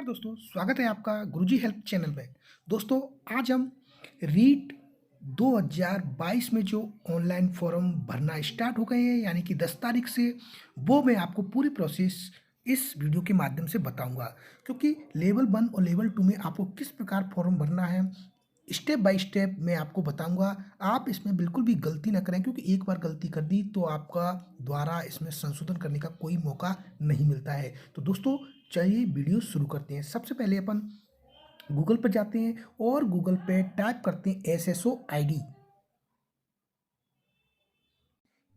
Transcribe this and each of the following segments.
नमस्कार दोस्तों, स्वागत है आपका गुरुजी हेल्प चैनल में। दोस्तों, आज हम रीट 2022 में जो ऑनलाइन फॉर्म भरना स्टार्ट हो गए हैं, यानी कि 10 तारीख से, वो मैं आपको पूरी प्रोसेस इस वीडियो के माध्यम से बताऊंगा। क्योंकि लेवल 1 और लेवल 2 में आपको किस प्रकार फॉर्म भरना है, स्टेप बाय स्टेप मैं आपको बताऊंगा। आप इसमें बिल्कुल भी गलती ना करें, क्योंकि एक बार गलती कर दी तो आपका द्वारा इसमें संशोधन करने का कोई मौका नहीं मिलता है। तो दोस्तों, चलिए वीडियो शुरू करते हैं। सबसे पहले अपन गूगल पर जाते हैं और गूगल पे टाइप करते हैं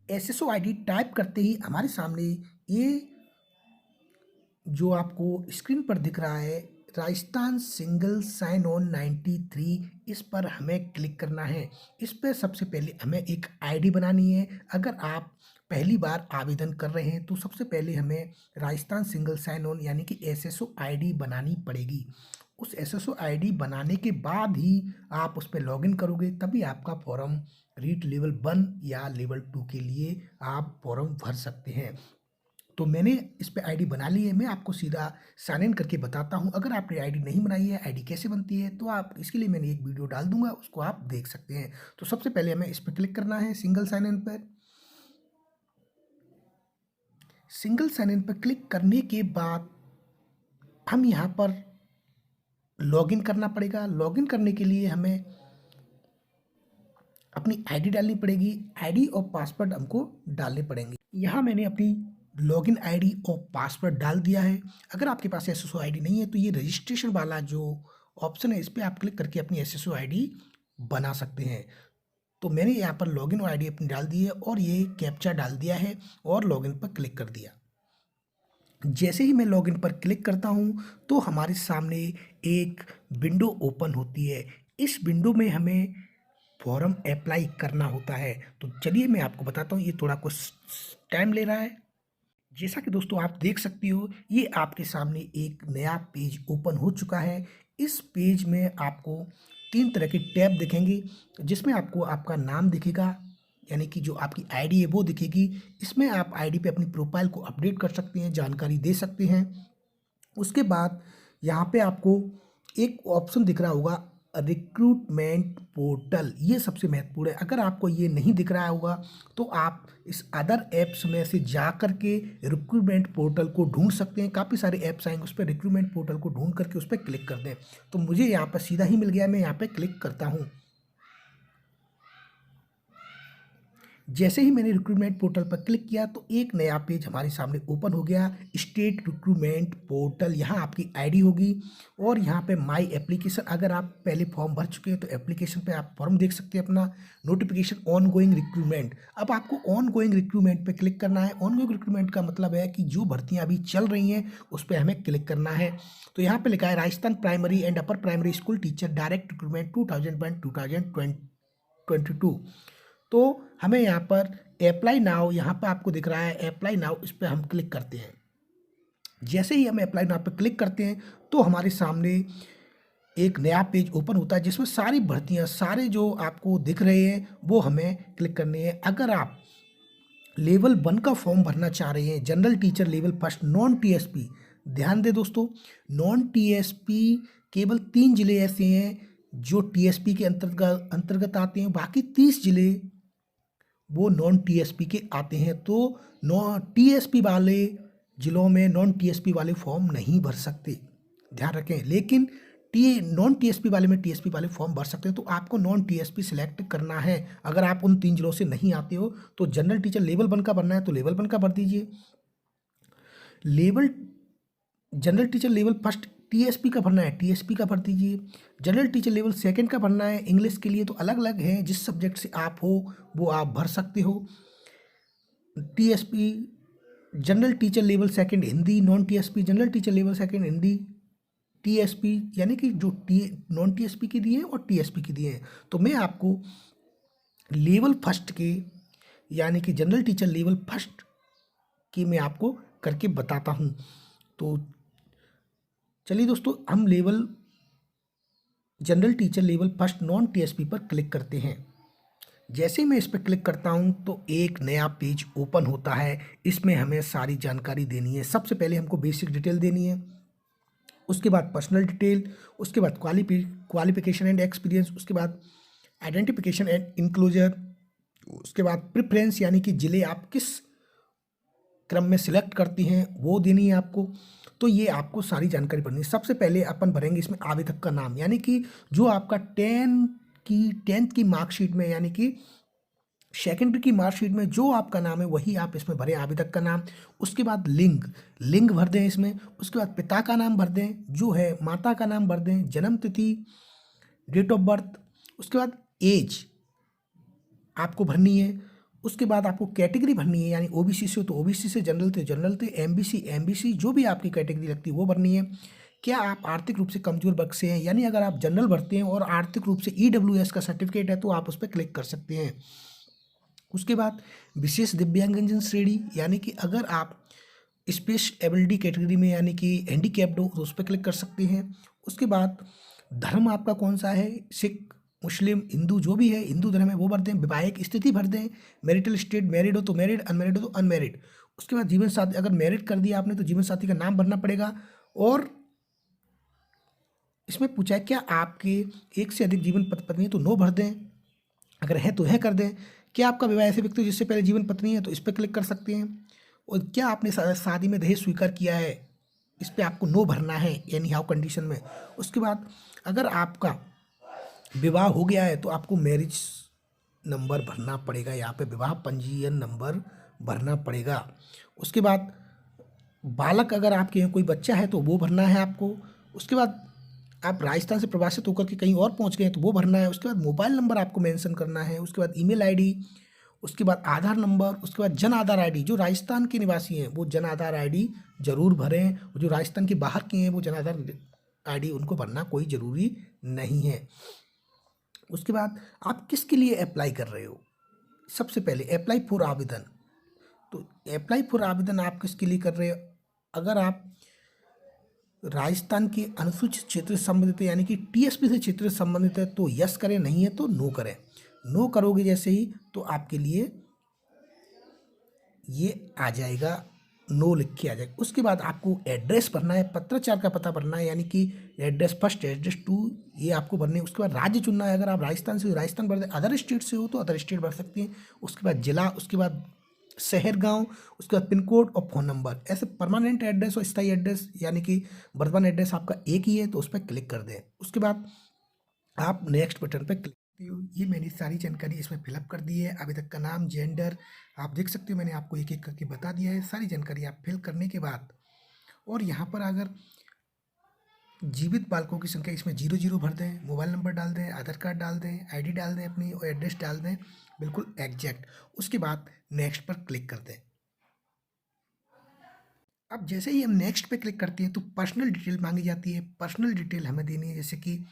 एसएसओ आईडी टाइप करते ही हमारे सामने ये जो आपको स्क्रीन पर दिख रहा है, राजस्थान सिंगल साइन ऑन 93, इस पर हमें क्लिक करना है। इस पर सबसे पहले हमें एक आईडी बनानी है। अगर आप पहली बार आवेदन कर रहे हैं तो सबसे पहले हमें राजस्थान सिंगल साइन ऑन यानी कि एसएसओ आईडी बनानी पड़ेगी। उस एसएसओ आईडी बनाने के बाद ही आप उस पर लॉगिन करोगे, तभी आपका फॉर्म रीट लेवल 1 या लेवल 2 के लिए आप फॉर्म भर सकते हैं। तो मैंने इस पे आईडी बना ली है। मैं आपको सीधा साइन इन करके बताता हूँ। अगर आपने आईडी नहीं बनाई है, आईडी कैसे बनती है, तो आप इसके लिए मैंने एक वीडियो डाल दूंगा, उसको आप देख सकते हैं। तो सबसे पहले हमें इस पर क्लिक करना है, सिंगल साइन इन पर। सिंगल साइन इन पर क्लिक करने के बाद हम यहाँ पर लॉगिन करना पड़ेगा। लॉगिन करने के लिए हमें अपनी आईडी डालनी पड़ेगी। आईडी और पासवर्ड हमको डालने पड़ेंगे। यहाँ मैंने अपनी लॉगिन आईडी और पासवर्ड डाल दिया है। अगर आपके पास एसएसओ आईडी नहीं है तो ये रजिस्ट्रेशन वाला जो ऑप्शन है, इस पर आप क्लिक करके अपनी एसएसओ आईडी बना सकते हैं। तो मैंने यहाँ पर लॉगिन और आईडी अपनी डाल दी है और ये कैप्चा डाल दिया है और लॉगिन पर क्लिक कर दिया। जैसे ही मैं लॉगिन पर क्लिक करता हूँ तो हमारे सामने एक विंडो ओपन होती है। इस विंडो में हमें फॉर्म अप्लाई करना होता है। तो चलिए मैं आपको बताता हूँ, ये थोड़ा कुछ टाइम ले रहा है। जैसा कि दोस्तों आप देख सकती हो, ये आपके सामने एक नया पेज ओपन हो चुका है। इस पेज में आपको 3 तरह के टैब दिखेंगे, जिसमें आपको आपका नाम दिखेगा, यानी कि जो आपकी आईडी है वो दिखेगी। इसमें आप आईडी पे अपनी प्रोफाइल को अपडेट कर सकते हैं, जानकारी दे सकते हैं। उसके बाद यहाँ पे आपको एक ऑप्शन दिख रहा होगा, रिक्रूटमेंट पोर्टल। ये सबसे महत्वपूर्ण है। अगर आपको ये नहीं दिख रहा होगा तो आप इस अदर ऐप्स में से जा कर के रिक्रूटमेंट पोर्टल को ढूंढ सकते हैं। काफ़ी सारे ऐप्स आएंगे, उस पर रिक्रूटमेंट पोर्टल को ढूंढ करके उस पर क्लिक कर दें। तो मुझे यहाँ पर सीधा ही मिल गया, मैं यहाँ पर क्लिक करता हूँ। जैसे ही मैंने रिक्रूटमेंट पोर्टल पर क्लिक किया तो एक नया पेज हमारे सामने ओपन हो गया, स्टेट रिक्रूटमेंट पोर्टल। यहाँ आपकी आईडी होगी और यहाँ पे माय एप्लीकेशन। अगर आप पहले फॉर्म भर चुके हैं तो एप्लीकेशन पे आप फॉर्म देख सकते हैं अपना। नोटिफिकेशन ऑन गोइंग रिक्रूटमेंट, अब आपको ऑन गोइंग रिक्रूटमेंट पे क्लिक करना है। ऑन गोइंग रिक्रूटमेंट का मतलब है कि जो भर्तियाँ अभी चल रही हैं उस पर हमें क्लिक करना है। तो यहाँ पर लिखा है Rajasthan primary and upper primary school teacher direct recruitment 2022। तो हमें यहाँ पर अप्लाई नाउ, यहाँ पर आपको दिख रहा है अप्लाई नाउ, इस पर हम क्लिक करते हैं। जैसे ही हम अप्लाई नाउ पर क्लिक करते हैं तो हमारे सामने एक नया पेज ओपन होता है, जिसमें सारी भर्तियाँ, सारे जो आपको दिख रहे हैं वो हमें क्लिक करने हैं। अगर आप लेवल 1 का फॉर्म भरना चाह रहे हैं, general teacher level first, non TSP, ध्यान दें दोस्तों, नॉन टीएसपी केवल 3 जिले ऐसे हैं जो टीएसपी के अंतर्गत आते हैं, बाकी 30 जिले वो नॉन टीएसपी के आते हैं। तो नॉन टीएसपी वाले जिलों में नॉन टीएसपी वाले फॉर्म नहीं भर सकते, ध्यान रखें। लेकिन नॉन टीएसपी वाले में टीएसपी वाले फॉर्म भर सकते हैं। तो आपको नॉन टीएसपी सिलेक्ट करना है। अगर आप उन 3 जिलों से नहीं आते हो तो जनरल टीचर लेवल 1 का भरना है तो लेवल 1 का भर दीजिए। General teacher level first TSP का भरना है, टीएसपी का भर दीजिए। जनरल टीचर लेवल सेकंड का भरना है, इंग्लिश के लिए तो अलग अलग है, जिस सब्जेक्ट से आप हो वो आप भर सकते हो। TSP general teacher level second Hindi, non TSP general teacher level second Hindi, TSP यानी कि जो नॉन टीएसपी के दिए हैं और टीएसपी के दिए हैं। तो मैं आपको लेवल फर्स्ट के यानी कि जनरल टीचर लेवल फर्स्ट की मैं आपको करके बताता हूँ। तो चलिए दोस्तों, हम general teacher level first non TSP पर क्लिक करते हैं। जैसे ही मैं इस पर क्लिक करता हूं तो एक नया पेज ओपन होता है। इसमें हमें सारी जानकारी देनी है। सबसे पहले हमको बेसिक डिटेल देनी है। उसके बाद पर्सनल डिटेल, उसके बाद क्वालिफिकेशन एंड एक्सपीरियंस, उसके बाद आइडेंटिफिकेशन एंड इंक्लोजर, उसके बाद प्रेफरेंस यानी कि ज़िले आप किस क्रम में सिलेक्ट करती हैं वो देनी है आपको। तो ये आपको सारी जानकारी भरनी है। सबसे पहले अपन भरेंगे इसमें आवेदक का नाम, यानी कि जो आपका टेंथ की मार्कशीट में यानी कि सेकेंडरी की मार्कशीट में जो आपका नाम है वही आप इसमें भरें, आवेदक का नाम। उसके बाद लिंग भर दें इसमें। उसके बाद पिता का नाम भर दें, जो है माता का नाम भर दें, जन्म तिथि, डेट ऑफ बर्थ। उसके बाद एज आपको भरनी है। उसके बाद आपको कैटेगरी भरनी है, यानी ओबीसी से हो तो ओबीसी से, जनरल थे जनरल थे, एमबीसी जो भी आपकी कैटेगरी लगती है वो भरनी है। क्या आप आर्थिक रूप से कमजोर वर्ग से हैं, यानी अगर आप जनरल भरते हैं और आर्थिक रूप से ईडब्ल्यूएस का सर्टिफिकेट है तो आप उस पर क्लिक कर सकते हैं। उसके बाद विशेष दिव्यांगजन श्रेणी, यानी कि अगर आप स्पेशल एबिलिटी कैटेगरी में यानी कि हैंडीकैप्ड हो तो उस पर क्लिक कर सकते हैं। उसके बाद धर्म आपका कौन सा है, सिख, मुस्लिम, हिंदू जो भी है, हिंदू धर्म है वो भर दें। वैवाहिक स्थिति भर दें, मैरिटल स्टेट, मैरिड हो तो मैरिड, अनमैरिड हो तो अनमैरिड। उसके बाद जीवन साथी, अगर मैरिड कर दिया आपने तो जीवन साथी का नाम भरना पड़ेगा। और इसमें पूछा है क्या आपके एक से अधिक जीवन पत्नी है तो नो भर दें, अगर है तो है कर दें। क्या आपका विवाह ऐसे व्यक्ति जिससे पहले जीवन पत्नी है तो इस पर क्लिक कर सकते हैं। और क्या आपने शादी में दहेज स्वीकार किया है, इस पर आपको नो भरना है एनी हाउ कंडीशन में। उसके बाद अगर आपका विवाह हो गया है तो आपको मैरिज नंबर भरना पड़ेगा, यहाँ पे विवाह पंजीयन नंबर भरना पड़ेगा। उसके बाद बालक अगर आपके यहाँ कोई बच्चा है तो वो भरना है आपको। उसके बाद आप राजस्थान से प्रवासित होकर के कहीं और पहुंच गए हैं तो वो भरना है। उसके बाद मोबाइल नंबर आपको मेंशन करना है। उसके बाद ईमेल आईडी, उसके बाद आधार नंबर, उसके बाद जन आधार आईडी। जो राजस्थान के निवासी हैं वो जन आधार आईडी जरूर भरें, जो राजस्थान के बाहर के हैं वो जन आधार आईडी उनको भरना कोई ज़रूरी नहीं है। उसके बाद आप किसके लिए अप्लाई कर रहे हो, सबसे पहले अप्लाई फॉर आवेदन। तो अप्लाई फॉर आवेदन आप किसके लिए कर रहे हो, अगर आप राजस्थान के अनुसूचित क्षेत्र से संबंधित है यानी कि टीएसपी से क्षेत्र से संबंधित है तो यस करें, नहीं है तो नो करें। नो करोगे जैसे ही तो आपके लिए ये आ जाएगा, नो लिख के आ जाएगा। उसके बाद आपको एड्रेस भरना है, पत्राचार का पता भरना है, यानी कि एड्रेस फर्स्ट, एड्रेस टू, ये आपको भरने। उसके बाद राज्य चुनना है, अगर आप राजस्थान से हो राजस्थान भर दें, अदर स्टेट से हो तो अदर स्टेट भर सकते हैं। उसके बाद जिला, उसके बाद शहर गांव, उसके बाद पिन कोड और फ़ोन नंबर। ऐसे परमानेंट एड्रेस और स्थायी एड्रेस यानी कि वर्तमान एड्रेस आपका एक ही है तो उस पर क्लिक कर दें। उसके बाद आप नेक्स्ट बटन पर क्लिक, ये मैंने सारी जानकारी इसमें फिलअप कर दी है। अभी तक का नाम, जेंडर आप देख सकते हो, मैंने आपको एक एक करके बता दिया है। सारी जानकारी आप फिल करने के बाद और यहाँ पर अगर जीवित बालकों की संख्या इसमें 00 भर दें, मोबाइल नंबर डाल दें, आधार कार्ड डाल दें, आईडी डाल दें अपनी और एड्रेस डाल दें बिल्कुल एग्जैक्ट। उसके बाद नेक्स्ट पर क्लिक कर दें। अब जैसे ही हम नेक्स्ट पे क्लिक करते हैं तो पर्सनल डिटेल मांगी जाती है। पर्सनल डिटेल हमें देनी है, जैसे कि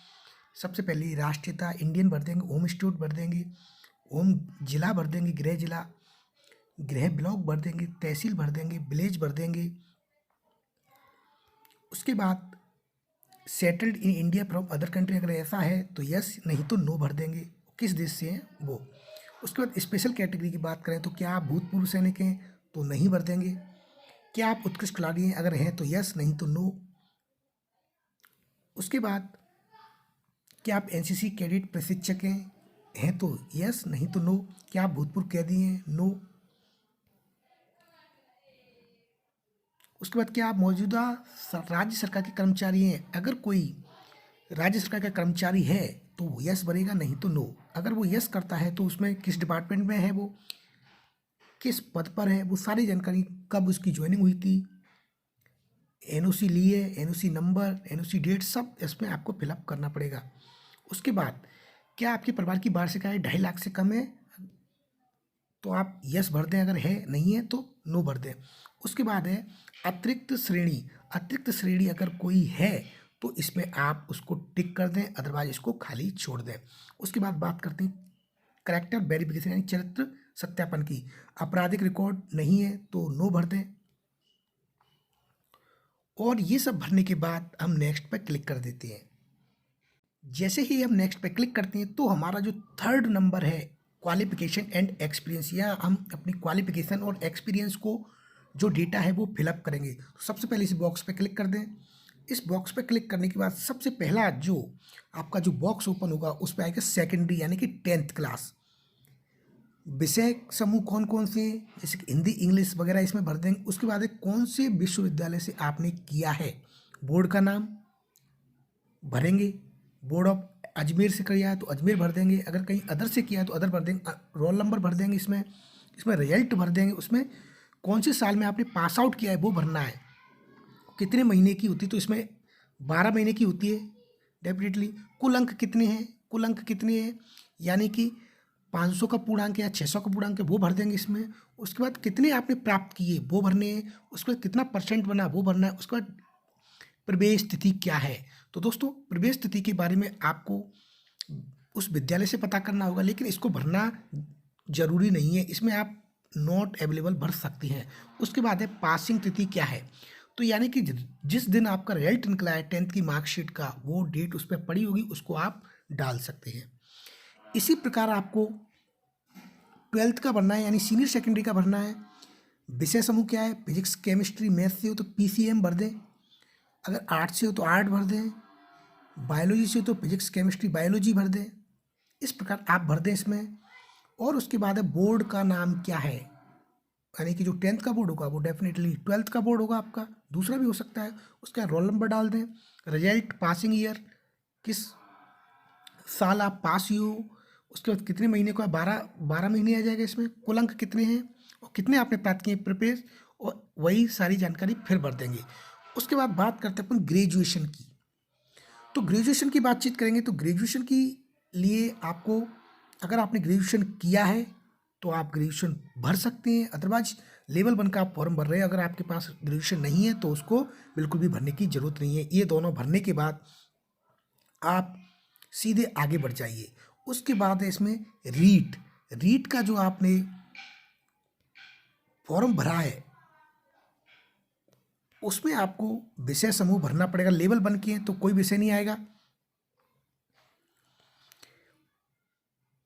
सबसे पहले राष्ट्रीयता इंडियन भर देंगे, होम स्टेट भर देंगे, होम जिला भर देंगे, गृह जिला, गृह ब्लॉक भर देंगे, तहसील भर देंगे, विलेज भर देंगे। उसके बाद settled in India from other country, अगर ऐसा है तो यस, नहीं तो नो भर देंगे, किस देश से हैं वो। उसके बाद स्पेशल कैटेगरी की बात करें तो क्या आप भूतपूर्व सैनिक हैं तो नहीं भर देंगे। क्या आप उत्कृष्ट खिलाड़ी हैं, अगर हैं तो यस, नहीं तो नो। उसके बाद क्या आप एनसीसी कैडेट प्रशिक्षक हैं तो यस, नहीं तो नो। क्या आप भूतपूर्व कैदी हैं, नो। उसके बाद क्या आप मौजूदा राज्य सरकार के कर्मचारी हैं, अगर कोई राज्य सरकार का कर्मचारी है तो वो यस भरेगा, नहीं तो नो। अगर वो यस करता है तो उसमें किस डिपार्टमेंट में है, वो किस पद पर है, वो सारी जानकारी, कब उसकी ज्वाइनिंग हुई थी, एनओसी ली है, एनओसी नंबर, एनओसी डेट, सब इसमें आपको फिलअप करना पड़ेगा। उसके बाद क्या आपके परिवार की वार्षिक आय 2.5 लाख से कम है तो आप यस भर दें, अगर है नहीं है तो नो भर दें। उसके बाद है अतिरिक्त श्रेणी। अतिरिक्त श्रेणी अगर कोई है तो इसमें आप उसको टिक कर दें, अदरवाइज इसको खाली छोड़ दें। उसके बाद बात करते हैं कैरेक्टर वेरिफिकेशन यानी चरित्र सत्यापन की। आपराधिक रिकॉर्ड नहीं है तो नो भर दें। और ये सब भरने के बाद हम नेक्स्ट पर क्लिक कर देते हैं। जैसे ही हम नेक्स्ट पे क्लिक करते हैं तो हमारा जो थर्ड नंबर है क्वालिफिकेशन एंड एक्सपीरियंस, या हम अपनी क्वालिफिकेशन और एक्सपीरियंस को जो डेटा है वो फिलअप करेंगे। तो सबसे पहले इस बॉक्स पे क्लिक कर दें। इस बॉक्स पे क्लिक करने के बाद सबसे पहला जो आपका जो बॉक्स ओपन होगा उस पे आएगा सेकेंडरी यानी कि 10th क्लास। विषय समूह कौन कौन से, जैसे कि हिंदी इंग्लिश वगैरह इसमें भर देंगे। उसके बाद कौन से विश्वविद्यालय से आपने किया है, बोर्ड का नाम भरेंगे। बोर्ड ऑफ अजमेर से किया है तो अजमेर भर देंगे, अगर कहीं अदर से किया है तो अदर भर देंगे। रोल नंबर भर देंगे, इसमें रिजल्ट भर देंगे, उसमें कौन से साल में आपने पास आउट किया है वो भरना है। कितने महीने की होती है तो इसमें 12 महीने की होती है डेफिनेटली। कुल अंक कितने हैं, कुल अंक कितने हैं यानी कि 500 का पूर्णांक या 600 का पूर्णांक है वो भर देंगे इसमें। उसके बाद कितने आपने प्राप्त किए वो भरने हैं, उसके बाद कितना परसेंट बना वो भरना है। उसके बाद प्रवेश तिथि क्या है। तो दोस्तों प्रवेश तिथि के बारे में आपको उस विद्यालय से पता करना होगा, लेकिन इसको भरना जरूरी नहीं है, इसमें आप नॉट अवेलेबल भर सकते हैं। उसके बाद है पासिंग तिथि क्या है, तो यानी कि जिस दिन आपका रिजल्ट निकला है 10th की मार्कशीट का वो डेट उस पर पड़ी होगी, उसको आप डाल सकते हैं। इसी प्रकार आपको 12th का भरना है यानी सीनियर सेकेंडरी का भरना है। विषय समूह क्या है, फिजिक्स केमिस्ट्री मैथ से हो तो PCM भर दें, अगर आर्ट से हो तो आर्ट भर दें, बायोलॉजी से हो तो फिजिक्स केमिस्ट्री बायोलॉजी भर दें। इस प्रकार आप भर दें इसमें। और उसके बाद है बोर्ड का नाम क्या है, यानी कि जो 10th का बोर्ड होगा वो डेफिनेटली 12th का बोर्ड होगा, आपका दूसरा भी हो सकता है। उसका रोल नंबर डाल दें, रिजल्ट, पासिंग ईयर, किस साल आप पास हुए हो। उसके बाद कितने महीने का, 12 महीने आ जाएगा इसमें। कुल अंक कितने हैं और कितने आपने प्राप्त किए प्रिपेयर, और वही सारी जानकारी फिर भर देंगे। उसके बाद बात करते हैं अपन ग्रेजुएशन की। तो ग्रेजुएशन की बातचीत करेंगे तो ग्रेजुएशन की लिए आपको, अगर आपने ग्रेजुएशन किया है तो आप ग्रेजुएशन भर सकते हैं, अदरवाइज लेवल 1 का आप फॉर्म भर रहे हैं। अगर आपके पास ग्रेजुएशन नहीं है तो उसको बिल्कुल भी भरने की ज़रूरत नहीं है। ये दोनों भरने के बाद आप सीधे आगे बढ़ जाइए। उसके बाद है इसमें रीट का जो आपने फॉर्म भरा है उसमें आपको विषय समूह भरना पड़ेगा। लेवल 1 के हैं तो कोई विषय नहीं आएगा।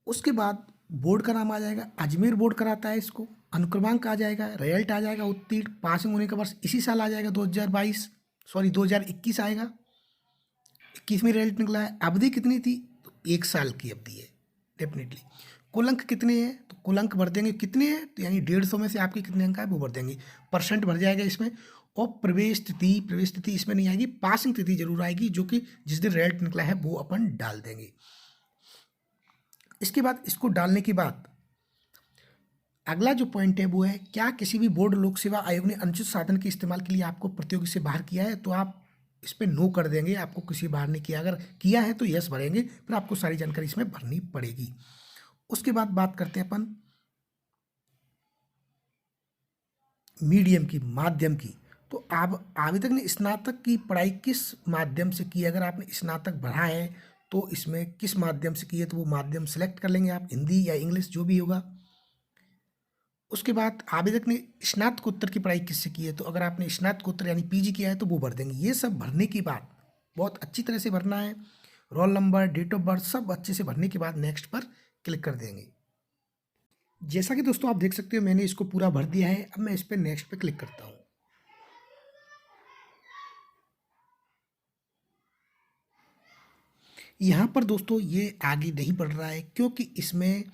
उसके बाद बोर्ड का नाम आ जाएगा, अजमेर बोर्ड कराता है इसको। अनुक्रमांक आ जाएगा, रिजल्ट आ जाएगा, उत्तीर्ण, पासिंग होने का वर्ष इसी साल आ जाएगा 2021 आएगा। 21 में रिजल्ट निकला है। अवधि कितनी थी, तो 1 साल की अवधि है डेफिनेटली। कुल अंक कितने हैं, तो कुल अंक भर देंगे कितने हैं, तो यानी 150 में से आपके कितने अंक आए वो भर देंगे। परसेंट भर जाएगा इसमें। और प्रवेश तिथि इसमें नहीं आएगी, पासिंग तिथि जरूर आएगी, जो कि जिस दिन रिजल्ट निकला है वो अपन डाल देंगे। इसके बाद इसको डालने के बाद अगला जो पॉइंट है वो है, क्या किसी भी बोर्ड लोक सेवा आयोग ने अनुचित साधन के इस्तेमाल के लिए आपको प्रतियोगी से बाहर किया है, तो आप इस पर नो कर देंगे। आपको किसी बाहर नहीं किया, अगर किया है तो यस भरेंगे, फिर आपको सारी जानकारी इसमें भरनी पड़ेगी। उसके बाद बात करते हैं अपन मीडियम की, माध्यम की। तो आप आवेदक ने स्नातक की पढ़ाई किस माध्यम से की, अगर आपने स्नातक भरा है तो इसमें किस माध्यम से की है, तो वो माध्यम सेलेक्ट कर लेंगे आप, हिंदी या इंग्लिश जो भी होगा। उसके बाद आवेदक ने स्नातकोत्तर की पढ़ाई किससे की है, तो अगर आपने स्नातकोत्तर यानी PG किया है तो वो भर देंगे। ये सब भरने के बाद बहुत अच्छी तरह से भरना है, roll number, date of birth सब अच्छे से भरने के बाद नेक्स्ट पर क्लिक कर देंगे। जैसा कि दोस्तों आप देख सकते हो मैंने इसको पूरा भर दिया है। अब मैं इस पर नेक्स्ट पे क्लिक करता हूँ। यहाँ पर दोस्तों ये आगे नहीं बढ़ रहा है क्योंकि इसमें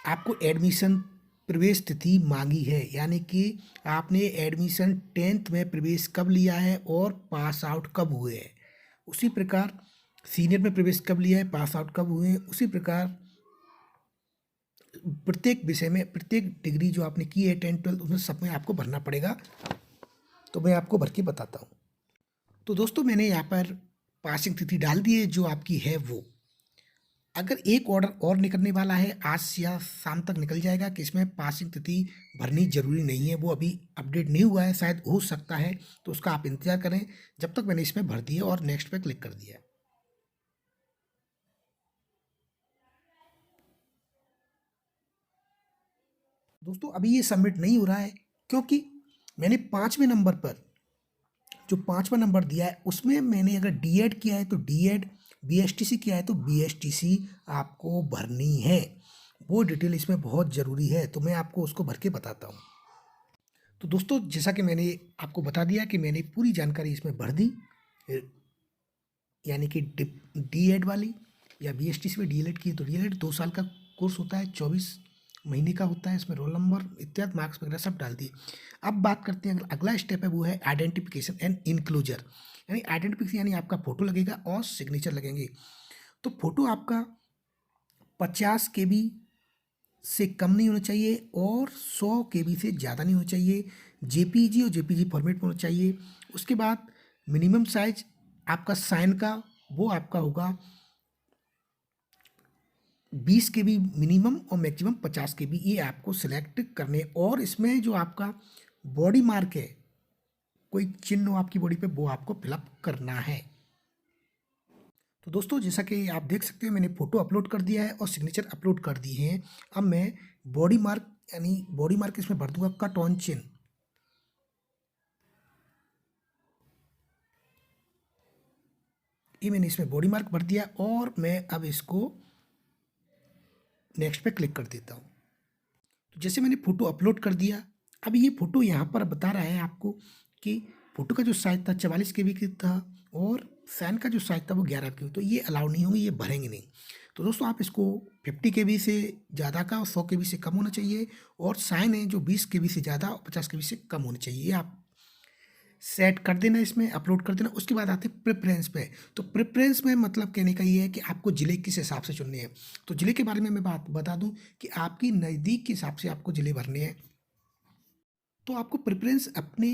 आपको एडमिशन प्रवेश तिथि मांगी है, यानी कि आपने एडमिशन 10th में प्रवेश कब लिया है और पास आउट कब हुए हैं। उसी प्रकार सीनियर में प्रवेश कब लिया है, पास आउट कब हुए हैं। उसी प्रकार प्रत्येक विषय में, प्रत्येक डिग्री जो आपने की है 10th 12th उसमें सब में आपको भरना पड़ेगा। तो मैं आपको भर के बताता हूँ। तो दोस्तों मैंने यहाँ पर पासिंग तिथि डाल दी है जो आपकी है वो। अगर एक ऑर्डर और निकलने वाला है, आज या शाम तक निकल जाएगा कि इसमें पासिंग तिथि भरनी जरूरी नहीं है, वो अभी अपडेट नहीं हुआ है, शायद हो सकता है, तो उसका आप इंतजार करें। जब तक मैंने इसमें भर दिया और नेक्स्ट पे क्लिक कर दिया। दोस्तों अभी ये सबमिट नहीं हो रहा है क्योंकि मैंने 5वें नंबर पर जो 5वां नंबर दिया है उसमें मैंने अगर DED किया है तो DED, BSTC किया है तो BSTC आपको भरनी है। वो डिटेल इसमें बहुत ज़रूरी है, तो मैं आपको उसको भर के बताता हूँ। तो दोस्तों जैसा कि मैंने आपको बता दिया कि मैंने पूरी जानकारी इसमें भर दी, यानी कि डी एड वाली या बी एस टी से भी डी एल एड की है तो डी एल एड 2 साल का कोर्स होता है, 24 महीने का होता है। इसमें रोल नंबर इत्यादि मार्क्स वगैरह सब डाल दिए। अब बात करते हैं, अगला स्टेप है वो है आइडेंटिफिकेशन एंड इंक्लूजर, यानी आइडेंटिफिकेशन यानी आपका फ़ोटो लगेगा और सिग्नेचर लगेंगे। तो फोटो आपका 50 KB से कम नहीं होना चाहिए और 100 KB से ज़्यादा नहीं होना चाहिए। जेपीजी और जेपीजी फॉर्मेट में होना चाहिए। उसके बाद मिनिमम साइज आपका साइन का वो आपका होगा 20 KB मिनिमम और मैक्सिमम 50 KB, ये आपको सिलेक्ट करने। और इसमें जो आपका बॉडी मार्क है, कोई चिन्ह हो आपकी बॉडी पे, वो आपको फिलअप करना है। तो दोस्तों जैसा कि आप देख सकते हो मैंने फ़ोटो अपलोड कर दिया है और सिग्नेचर अपलोड कर दिए हैं। अब मैं बॉडी मार्क यानी बॉडी मार्क इसमें भर दूंगा कट ऑन चिन। ये मैंने इसमें बॉडी मार्क भर दिया और मैं अब इसको नेक्स्ट पे क्लिक कर देता हूँ। तो जैसे मैंने फ़ोटो अपलोड कर दिया, अब ये फ़ोटो यहाँ पर बता रहा है आपको कि फ़ोटो का जो साइज़ था 44 KB की था और साइन का जो साइज़ था वो 11 KB, तो ये अलाउ नहीं होंगे, ये भरेंगे नहीं। तो दोस्तों आप इसको 50 KB से ज़्यादा का और 100 KB से कम होना चाहिए, और साइन है जो 20 KB से ज़्यादा और 50 KB से कम होना चाहिए, ये आप सेट कर देना, इसमें अपलोड कर देना। उसके बाद आते हैं प्रेफरेंस पे। तो प्रेफरेंस में मतलब कहने का ये है कि आपको ज़िले किस हिसाब से चुनने हैं। तो ज़िले के बारे में मैं बात बता दूं कि आपकी नज़दीक के हिसाब से आपको ज़िले भरने हैं। तो आपको प्रेफरेंस अपने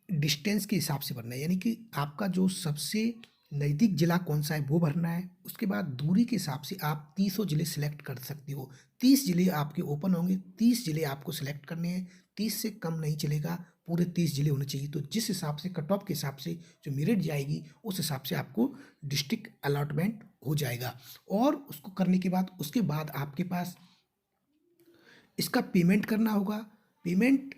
डिस्टेंस के हिसाब से भरना है, यानी कि आपका जो सबसे नज़दीक ज़िला कौन सा है वो भरना है। उसके बाद दूरी के हिसाब से आप 30 ज़िले सिलेक्ट कर सकते हो। 30 ज़िले आपके ओपन होंगे, 30 ज़िले आपको सिलेक्ट करने हैं। 30 से कम नहीं चलेगा, पूरे 30 ज़िले होने चाहिए। तो जिस हिसाब से कट ऑफ के हिसाब से जो मेरिट जाएगी उस हिसाब से आपको डिस्ट्रिक्ट अलॉटमेंट हो जाएगा। और उसको करने के बाद उसके बाद आपके पास इसका पेमेंट करना होगा। पेमेंट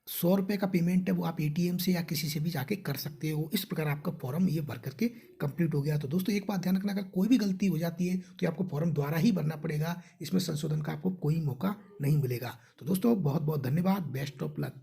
100 रुपये का पेमेंट है, वो आप एटीएम से या किसी से भी जाके कर सकते हो। इस प्रकार आपका फॉर्म ये भर करके कंप्लीट हो गया। तो दोस्तों एक बात ध्यान रखना, अगर कोई भी गलती हो जाती है तो ये आपको फॉर्म दोबारा ही भरना पड़ेगा, इसमें संशोधन का आपको कोई मौका नहीं मिलेगा। तो दोस्तों बहुत बहुत धन्यवाद, बेस्ट ऑफ लक।